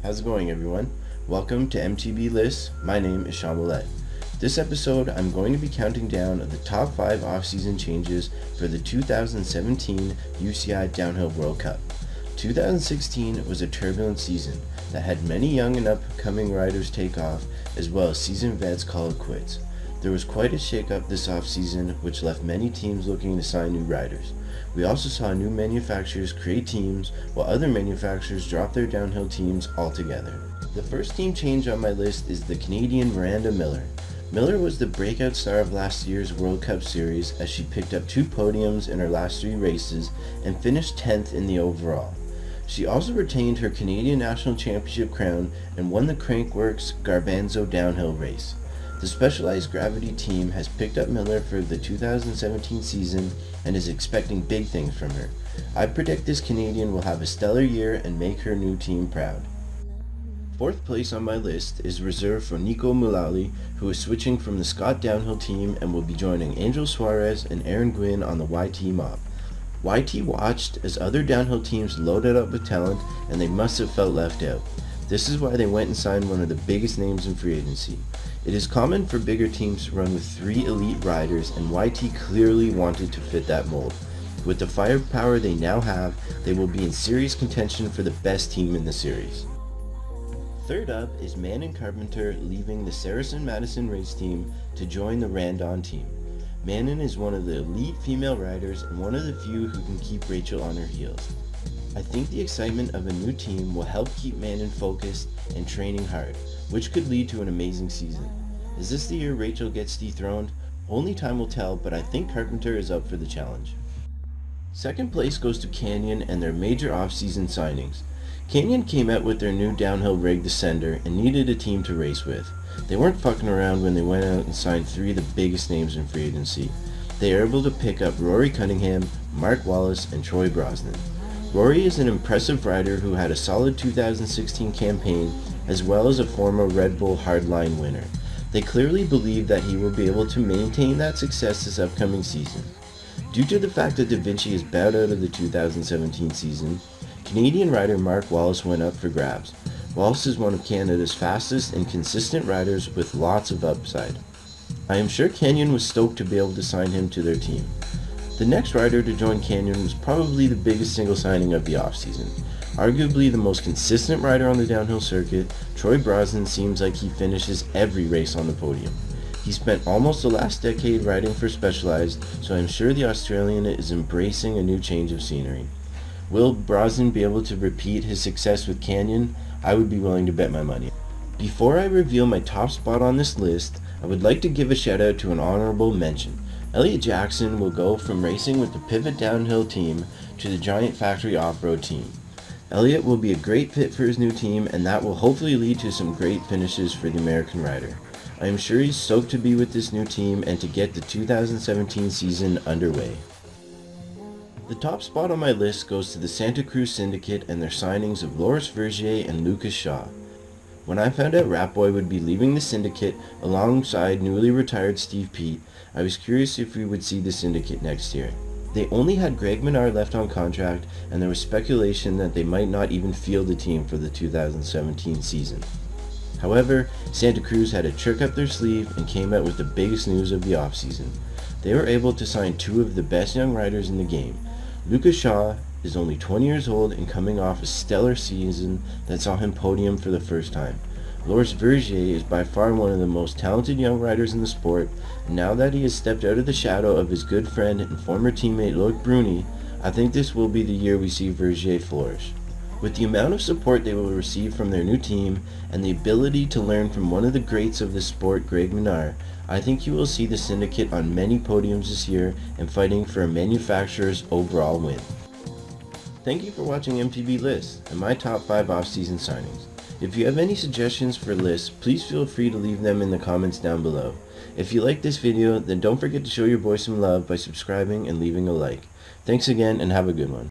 How's it going, everyone? Welcome to MTB Lists. My name is Sean Willett. This episode, I'm going to be counting down the top 5 off-season changes for the 2017 UCI Downhill World Cup. 2016 was a turbulent season that had many young and upcoming riders take off, as well as seasoned vets call it quits. There was quite a shake-up this off-season, which left many teams looking to sign new riders. We also saw new manufacturers create teams, while other manufacturers drop their downhill teams altogether. The first team change on my list is the Canadian Miranda Miller. Miller was the breakout star of last year's World Cup Series as she picked up 2 podiums in her last 3 races and finished 10th in the overall. She also retained her Canadian National Championship crown and won the Crankworx Garbanzo downhill race. The Specialized Gravity team has picked up Miller for the 2017 season and is expecting big things from her. I predict this Canadian will have a stellar year and make her new team proud. 4th place on my list is reserved for Nicole Mullaly, who is switching from the Scott Downhill team and will be joining Angel Suarez and Aaron Gwynn on the YT mob. YT watched as other downhill teams loaded up with talent, and they must have felt left out. This is why they went and signed one of the biggest names in free agency. It is common for bigger teams to run with 3 elite riders, and YT clearly wanted to fit that mold. With the firepower they now have, they will be in serious contention for the best team in the series. Third up is Manon Carpenter leaving the Saracen Madison race team to join the Randon team. Manon is one of the elite female riders and one of the few who can keep Rachel on her heels. I think the excitement of a new team will help keep Manon focused and training hard, which could lead to an amazing season. Is this the year Rachel gets dethroned? Only time will tell, but I think Carpenter is up for the challenge. Second place goes to Canyon and their major off-season signings. Canyon came out with their new downhill rig Descender and needed a team to race with. They weren't fucking around when they went out and signed 3 of the biggest names in free agency. They are able to pick up Rory Cunningham, Mark Wallace, and Troy Brosnan. Rory is an impressive rider who had a solid 2016 campaign as well as a former Red Bull Hardline winner. They clearly believe that he will be able to maintain that success this upcoming season. Due to the fact that Da Vinci is bowed out of the 2017 season, Canadian rider Mark Wallace went up for grabs. Wallace is one of Canada's fastest and consistent riders with lots of upside. I am sure Canyon was stoked to be able to sign him to their team. The next rider to join Canyon was probably the biggest single signing of the offseason. Arguably the most consistent rider on the downhill circuit, Troy Brosnan seems like he finishes every race on the podium. He spent almost the last decade riding for Specialized, so I'm sure the Australian is embracing a new change of scenery. Will Brosnan be able to repeat his success with Canyon? I would be willing to bet my money. Before I reveal my top spot on this list, I would like to give a shout out to an honorable mention. Elliott Jackson will go from racing with the Pivot Downhill team to the Giant Factory Off-Road team. Elliott will be a great fit for his new team, and that will hopefully lead to some great finishes for the American rider. I am sure he's stoked to be with this new team and to get the 2017 season underway. The top spot on my list goes to the Santa Cruz Syndicate and their signings of Loris Vergier and Lucas Shaw. When I found out Ratboy would be leaving the Syndicate alongside newly retired Steve Peat, I was curious if we would see the Syndicate next year. They only had Greg Menard left on contract, and there was speculation that they might not even field the team for the 2017 season. However, Santa Cruz had a trick up their sleeve and came out with the biggest news of the offseason. They were able to sign 2 of the best young riders in the game. Lucas Shaw is only 20 years old and coming off a stellar season that saw him podium for the first time. Loris Vergier is by far one of the most talented young riders in the sport, and now that he has stepped out of the shadow of his good friend and former teammate Loic Bruni, I think this will be the year we see Vergier flourish. With the amount of support they will receive from their new team and the ability to learn from one of the greats of the sport, Greg Menard, I think you will see the Syndicate on many podiums this year and fighting for a manufacturer's overall win. Thank you for watching MTB Lists and my top 5 off-season signings. If you have any suggestions for lists, please feel free to leave them in the comments down below. If you like this video, then don't forget to show your boy some love by subscribing and leaving a like. Thanks again and have a good one.